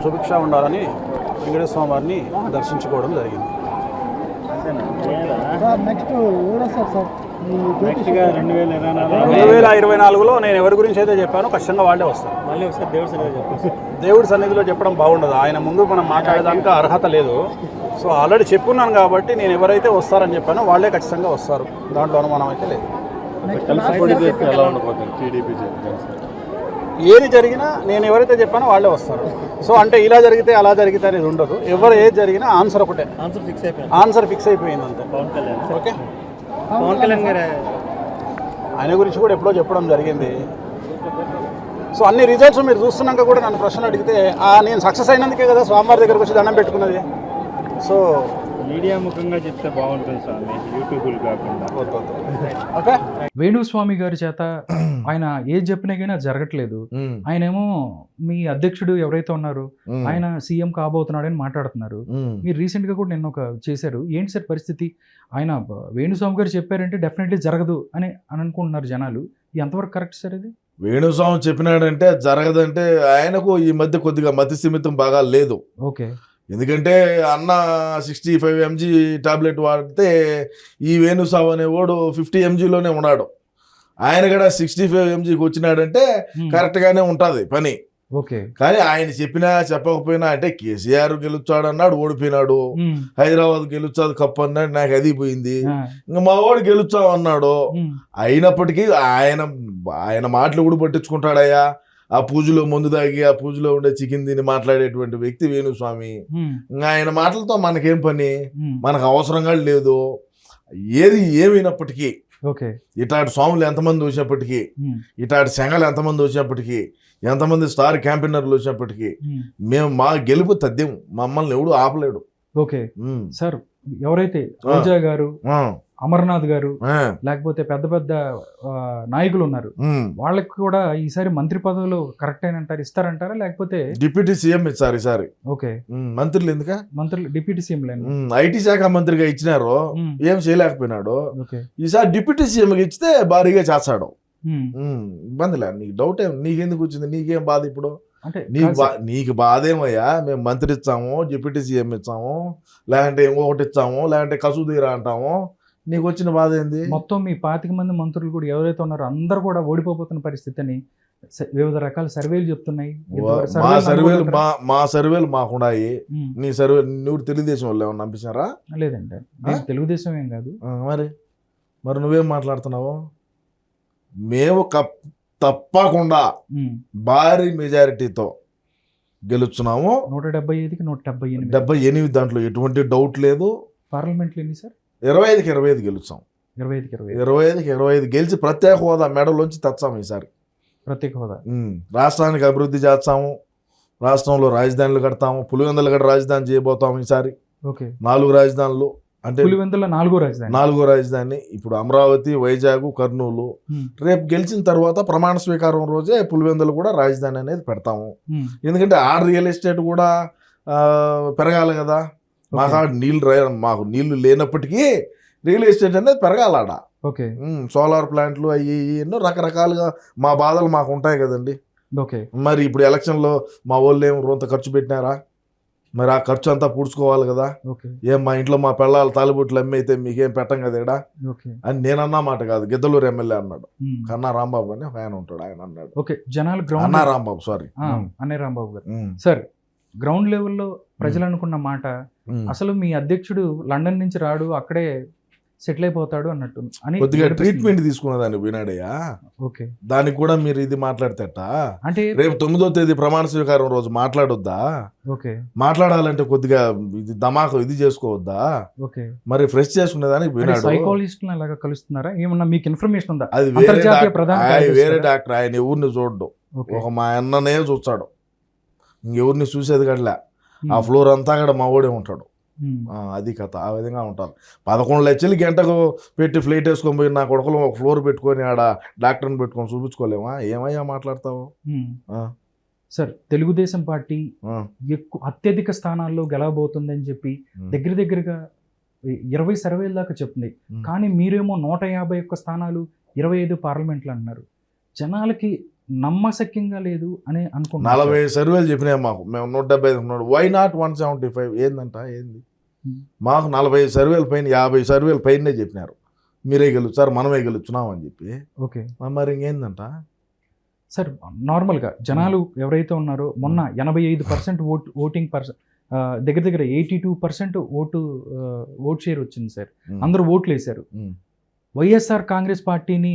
సుభిక్ష ఉండాలని వెంకటేశ్వర స్వామి వారిని దర్శించుకోవడం జరిగింది. నెక్స్ట్ 2024లో నేను ఎవరి గురించి అయితే చెప్పానో ఖచ్చితంగా వాళ్ళే వస్తారు. దేవుడి సన్నిధిలో చెప్పడం బాగుండదు, ఆయన ముందు మనం మాట్లాడడానికి అర్హత లేదు. సో ఆల్రెడీ చెప్పున్నాను కాబట్టి నేను ఎవరైతే వస్తారని చెప్పానో వాళ్ళే ఖచ్చితంగా వస్తారు, దాంట్లో అనుమానం అయితే లేదు. ఏది జరిగినా నేను ఎవరైతే చెప్పానో వాళ్ళే వస్తారు. సో అంటే ఇలా జరిగితే అలా జరిగితే అనేది ఉండదు, ఎవరు ఏది జరిగినా ఆన్సర్ ఒకటే, ఆన్సర్ ఫిక్స్ అయిపోయింది అంతే. ఓకే, పవన్ కళ్యాణ్ గారు ఆయన గురించి కూడా ఎప్పుడో చెప్పడం జరిగింది. సో అన్ని రిజల్ట్స్ మీరు చూస్తున్నాక కూడా నన్ను ప్రశ్నలు అడిగితే నేను సక్సెస్ అయినందుకే కదా స్వామివారి దగ్గరకు వచ్చి దండం పెట్టుకున్నది. సో మీడియా ముఖంగా చెప్తే బాగుంటుంది స్వామి, యూట్యూబ్ కాకుండా. ఓకే, వేణుస్వామి గారి చేత ఆయన ఏది చెప్పినా కానీ అది జరగట్లేదు. ఆయనేమో మీ అధ్యక్షుడు ఎవరైతే ఉన్నారో ఆయన సీఎం కాబోతున్నాడని మాట్లాడుతున్నారు. మీరు రీసెంట్ గా కూడా నిన్న ఒక చేశారు. ఏంటి సార్ పరిస్థితి? ఆయన వేణుస్వామి గారు చెప్పారంటే డెఫినెట్లీ జరగదు అని అనుకుంటున్నారు జనాలు. ఎంతవరకు కరెక్ట్ సార్ ఇది? వేణుస్వామి చెప్పినాడంటే జరగదంటే ఆయనకు ఈ మధ్య కొద్దిగా మతి స్థిమితం బాగా లేదు. ఓకే, ఎందుకంటే అన్న 65 mg టాబ్లెట్ వాడితే ఈ వేణుస్వామి అనేవాడు 50 mgలోనే ఉన్నాడు. ఆయన కూడా 65 mgకి వచ్చినాడంటే కరెక్ట్గానే ఉంటుంది పని. ఓకే, కానీ ఆయన చెప్పినా చెప్పకపోయినా అంటే కేసీఆర్ గెలుచాడు అన్నాడు, ఓడిపోయినాడు. హైదరాబాద్ గెలుచాదు కప్పు అన్నాడు, నాకు అది పోయింది. ఇంకా మా వాడు గెలుచావు అన్నాడు. అయినప్పటికీ ఆయన మాటలు కూడా పట్టించుకుంటాడయ్యా. ఆ పూజలో మందు తాగి ఆ పూజలో ఉండే చికెన్ తిని మాట్లాడేటువంటి వ్యక్తి వేణుస్వామి. ఇంకా ఆయన మాటలతో మనకేం పని, మనకు అవసరంగా లేదు. ఏది ఏమైనప్పటికీ ఇటాటి స్వాములు ఎంతమంది వచ్చినప్పటికీ, ఇటాటి సంఘాలు ఎంతమంది వచ్చినప్పటికీ, ఎంతమంది స్టార్ క్యాంపెయినర్లు వచ్చినప్పటికీ మేము మా గెలుపు తథ్యం, మమ్మల్ని ఎవడు ఆపలేడు. ఓకే సార్, ఎవరైతే రోజా గారు, అమర్నాథ్ గారు, లేకపోతే పెద్ద పెద్ద నాయకులు ఉన్నారు, వాళ్ళకి కూడా ఈసారి మంత్రి పదవులు కరెక్ట్ అయినంటారు, ఇస్తారంటారా? లేకపోతే డిప్యూటీ సీఎం ఇచ్చారు ఈసారి. ఓకే, మంత్రులు ఎందుక? మంత్రులు డిప్యూటీ సీఎం ఐటీ శాఖ మంత్రిగా ఇచ్చినారు, ఏం చేయలేకపోయినాడు. ఈసారి డిప్యూటీ సీఎం ఇచ్చితే భారీగా చేస్తాడు. ఇబ్బందిలే, నీకు డౌట్ ఏం, నీకెందుకు వచ్చింది, నీకేం బాధ ఇప్పుడు? నీకు బాధ ఏమయ్యా? మేము మంత్రి ఇచ్చాము, డిప్యూటీ సీఎం ఇచ్చాము, లేదంటే ఇంకొకటి ఇచ్చాము, లేదంటే కసుదీరా అంటాము, నీకు వచ్చిన బాధ ఏంది? మొత్తం మీ 25 మంది మంత్రులు కూడా ఎవరైతే ఉన్నారో అందరూ కూడా ఓడిపోతున్న పరిస్థితి అని వివిధ రకాల సర్వేలు చెప్తున్నాయి. మా సర్వేలు మాకున్నాయి. నీ సర్వే నువ్వు తెలుగుదేశం వాళ్ళు ఏమన్నా పంపించారా? లేదండి, తెలుగుదేశం ఏం కాదు. మరి నువ్వేం మాట్లాడుతున్నావు? మేము తప్పకుండా భారీ మెజారిటీతో గెలుచున్నాము. 175కి 178. 78 దాంట్లో ఎటువంటి డౌట్ లేదు. పార్లమెంట్లో ఎన్ని సార్? 25కి 25 గెలుచాం. 25కి 25 గెలిచి ప్రత్యేక హోదా మెడలోంచి తెచ్చాము ఈసారి. ప్రత్యేక హోదా రాష్ట్రానికి అభివృద్ధి చేస్తాము, రాష్ట్రంలో రాజధానులు కడతాము. పులివెందుల గడ రాజధాని చేయబోతాము ఈసారి. 4 రాజధానులు అంటే పులివెందుల 4వ రాజధాని. ఇప్పుడు అమరావతి, వైజాగ్, కర్నూలు. రేపు గెలిచిన తర్వాత ప్రమాణ స్వీకారం రోజే పులివెందులు కూడా రాజధాని అనేది పెడతాము. ఎందుకంటే ఆ రియల్ ఎస్టేట్ కూడా పెరగాలి కదా. మాకు నీళ్లు లేనప్పటికీ రియల్ ఎస్టేట్ అనేది పెరగాలాడ. సోలార్ ప్లాంట్లు అయ్యి ఎన్నో రకరకాలుగా మా బాధలు మాకు ఉంటాయి కదండి. మరి ఇప్పుడు ఎలక్షన్లో మా వాళ్ళు ఏం రొంత ఖర్చు పెట్టినారా? మరి ఆ ఖర్చు అంతా పూడ్చుకోవాలి కదా. ఏం మా ఇంట్లో మా పిల్లలు తాలిబొట్లు అమ్మి అయితే మీకేం పెట్టం కదా ఇడా అని నేనన్నా మాట కాదు, గిద్దలూరు ఎమ్మెల్యే అన్నాడు. కన్నా రాంబాబు అని ఆయన ఉంటాడు, ఆయన అన్నాడు. అన్నా రాంబాబు, సారీ అన్నయ్య రాంబాబు గారు. సార్, గ్రౌండ్ లెవెల్లో ప్రజలు అనుకున్న మాట, అసలు మీ అధ్యక్షుడు లండన్ నుంచి రాడు, అక్కడే సెటిల్ అయిపోతాడు అన్నట్టు అని కొద్దిగా ట్రీట్మెంట్ తీసుకున్నదాన్ని పోయినాడయ్యా. దానికి కూడా మీరు ఇది మాట్లాడతేట అంటే రేపు 9వ తేదీ ప్రమాణ స్వీకారం రోజు మాట్లాడొద్దా? మాట్లాడాలంటే కొద్దిగా ఇది ధమాకు ఇది చేసుకోవద్దా? మరి ఫ్రెష్ చేసుకునేదానికి పోయినాడు. సైకాలజిస్ట్ అలాగా కలుస్తున్నారా? ఏమన్నా మీకు ఇన్ఫర్మేషన్ ఉందా? అది వేరే డాక్టర్, ఆయన ఎవరిని చూడడు, ఒక మా అన్ననే చూస్తాడు, ఇంకెవరిని చూసేది కట్లే. ఆ ఫ్లోర్ అంతా కూడా మా ఓడే ఉంటాడు. అది కథ, ఆ విధంగా ఉంటారు. 11 లక్షలు గంటకు పెట్టి ఫ్లైట్ వేసుకొని పోయి నా కొడుకులు ఒక ఫ్లోర్ పెట్టుకొని ఆడ డాక్టర్ని పెట్టుకొని చూపించుకోలేమా? ఏమయ్యా మాట్లాడతావు? సార్, తెలుగుదేశం పార్టీ అత్యధిక స్థానాల్లో గెలవబోతుందని చెప్పి దగ్గరగా 20 సర్వేల దాకా చెప్తుంది. కానీ మీరేమో 151 స్థానాలు, 25 పార్లమెంట్లు అంటున్నారు. జనాలకి నమ్మశక్యంగా లేదు అని అనుకుంటున్నాను 40 సర్వేలు చెప్పినాయి మాకు, మేము 175 ఉన్నాడు. వై నాట్ 175 ఏందంట ఏంది? మాకు 40 సర్వేల పైన 50 సర్వేల పైనే చెప్పినారు మీరే గెలుస్తారు మనమే గెలుచున్నాం అని చెప్పి. ఓకే మరి ఇంకేందంట? సార్ నార్మల్గా జనాలు ఎవరైతే ఉన్నారో మొన్న 85% ఓటింగ్ దగ్గర దగ్గర 82% ఓట్ షేర్ వచ్చింది సార్. అందరూ ఓట్లు వేశారు. వైఎస్ఆర్ కాంగ్రెస్ పార్టీని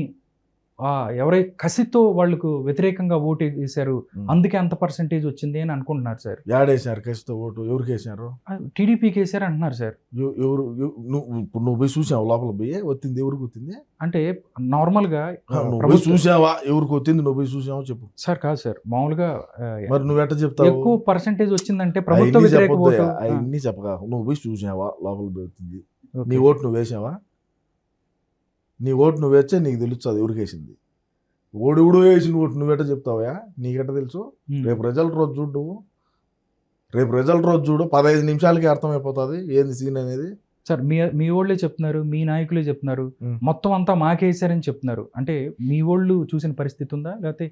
ఎవరైతే కసితో వాళ్ళకు వ్యతిరేకంగా ఓటు వేశారు, అందుకే అంత పర్సంటేజ్ వచ్చింది అని అనుకుంటున్నారు సార్. యాడేసారు కసితో ఓటు? ఎవరికి వేసారు? టీడీపీకి వేశారు అంటున్నారు సార్. ఎవరు నువ్వు పోయి చూసావు లోపల పోయి వచ్చింది ఎవరికి వచ్చింది? అంటే నార్మల్గా నువ్వు పోయి చూసావా ఎవరికి వచ్చింది? నువ్వు పోయి చూసావా చెప్పు. సార్ కాదు సార్, మామూలుగా మరి నువ్వు ఎట్ట చెప్తావు? ఎక్కువ పర్సంటేజ్ వచ్చిందంటే ప్రభుత్వ వ్యతిరేక ఓటు. అవన్నీ చెప్పగా నువ్వు పోయి చూసావా లోపల పోయి వచ్చింది? నీ ఓటు నువ్వు వేసావా? నీ ఓటు నువ్వు వేస్తే నీకు తెలుస్తుంది ఎవరికి వేసింది. ఓడివుడు వేసిన ఓటు నువ్వెట్ట చెప్తావా? నీకెట్ట తెలుసు? రేపు రిజల్ట్ రోజు చూడు, రేపు రిజల్ట్ రోజు చూడు, 15 నిమిషాలకి అర్థమైపోతుంది ఏంది సీన్ అనేది. సార్ మీ వాళ్ళే చెప్తున్నారు, మీ నాయకులే చెప్తున్నారు, మొత్తం అంతా మాకేసారని చెప్తున్నారు. అంటే మీ వాళ్ళు చూసిన పరిస్థితి ఉందా, లేకపోతే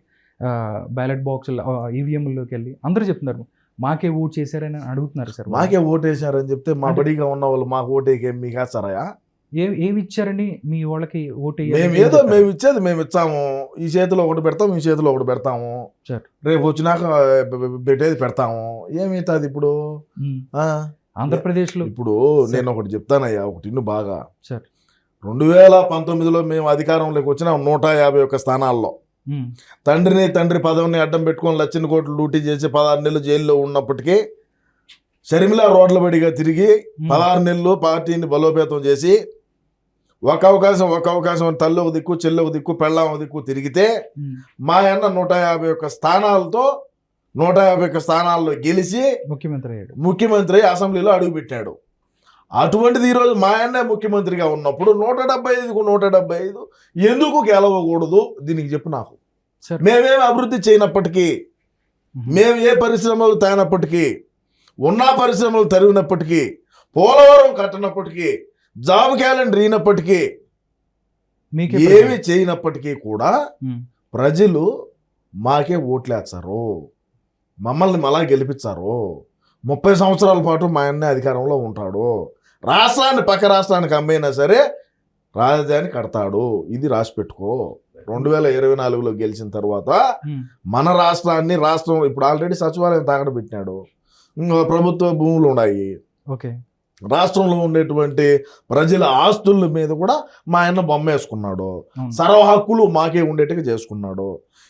బ్యాలెట్ బాక్స్ ఈవీఎంలోకి వెళ్ళి అందరూ చెప్తున్నారు మాకే ఓటు చేశారని అడుగుతున్నారు సార్. మాకే ఓటు వేసారని చెప్తే మా బడిగా ఉన్న వాళ్ళు మాకు ఓటేకే మీకు వేస్తారా? ఏమి ఇచ్చారని మీ వాళ్ళకి ఓటు? మేము ఇచ్చేది మేము ఇచ్చాము. ఈ చేతిలో ఒకటి పెడతాము, ఈ చేతిలో ఒకటి పెడతాము, రేపు వచ్చినాక పెట్టేది పెడతాము. ఏమవుతుంది ఇప్పుడు ఆంధ్రప్రదేశ్లో? ఇప్పుడు నేను ఒకటి చెప్తానయ్యా, ఒకటి ఇన్ను బాగా. 2019లో మేము అధికారంలోకి వచ్చిన 151 స్థానాల్లో తండ్రి పదవిని అడ్డం పెట్టుకొని లక్షల కోట్లు లూటీ చేసి 16 నెలలు జైల్లో ఉన్నప్పటికీ షర్మిల రోడ్ల బడిగా తిరిగి 16 నెలలు పార్టీని బలోపేతం చేసి ఒక అవకాశం తల్లి ఒక దిక్కు, చెల్లి ఒక దిక్కు, పెళ్ళాం ఒక దిక్కు తిరిగితే మా అన్న 151 స్థానాలతో 151 స్థానాల్లో గెలిచి ముఖ్యమంత్రి అసెంబ్లీలో అడుగుపెట్టాడు. అటువంటిది ఈరోజు మా అన్న ముఖ్యమంత్రిగా ఉన్నప్పుడు 175కు 175 ఎందుకు గెలవకూడదు? దీనికి చెప్పు నాకు. మేమేమి అభివృద్ధి చేయనప్పటికీ, మేము ఏ పరిశ్రమలు తేనప్పటికీ, ఉన్న పరిశ్రమలు తరిగినప్పటికీ, పోలవరం కట్టినప్పటికీ, జాబ్ క్యాలెండర్ అయినప్పటికీ, ఏమి చేయనప్పటికీ కూడా ప్రజలు మాకే ఓట్లేస్తారు, మమ్మల్ని మళ్ళా గెలిపించారు. 30 సంవత్సరాల పాటు మా అన్న అధికారంలో ఉంటాడు. రాష్ట్రాన్ని పక్క రాష్ట్రానికి అమ్మైనా సరే రాజధాని కడతాడు. ఇది రాసి పెట్టుకో. 2024లో గెలిచిన తర్వాత మన రాష్ట్రం ఇప్పుడు ఆల్రెడీ సచివాలయం తాకడ పెట్టినాడు. ప్రభుత్వ భూములు ఉన్నాయి. రాష్ట్రంలో ఉండేటువంటి ప్రజల ఆస్తుల మీద కూడా మా ఆయన బొమ్మ వేసుకున్నాడు. సర్వ హక్కులు మాకే ఉండేట్టుగా చేసుకున్నాడు.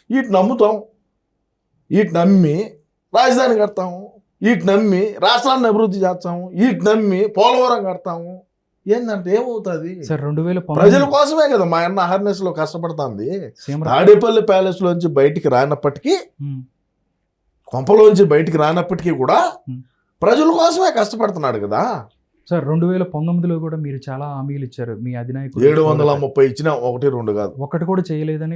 వీటి నమ్ముతాం, వీటి నమ్మి రాజధాని కడతాము, వీటి నమ్మి రాష్ట్రాన్ని అభివృద్ధి చేస్తాము, వీటి నమ్మి పోలవరం కడతాము. ఏంటంటే ఏమవుతుంది? ప్రజల కోసమే కదా మా అన్న అహర్నెస్ లో కష్టపడుతుంది. తాడేపల్లి ప్యాలెస్ లోంచి బయటికి రానప్పటికీ, కొంపలోంచి బయటికి రానప్పటికీ కూడా ప్రజల కోసమే కష్టపడుతున్నాడు కదా సార్. 2019లో కూడా మీరు చాలా హామీలు ఇచ్చారు. మీ అధినాయకుడు 730 ఇచ్చినా 1, 2 కాదు, ఒకటి కూడా చేయలేదని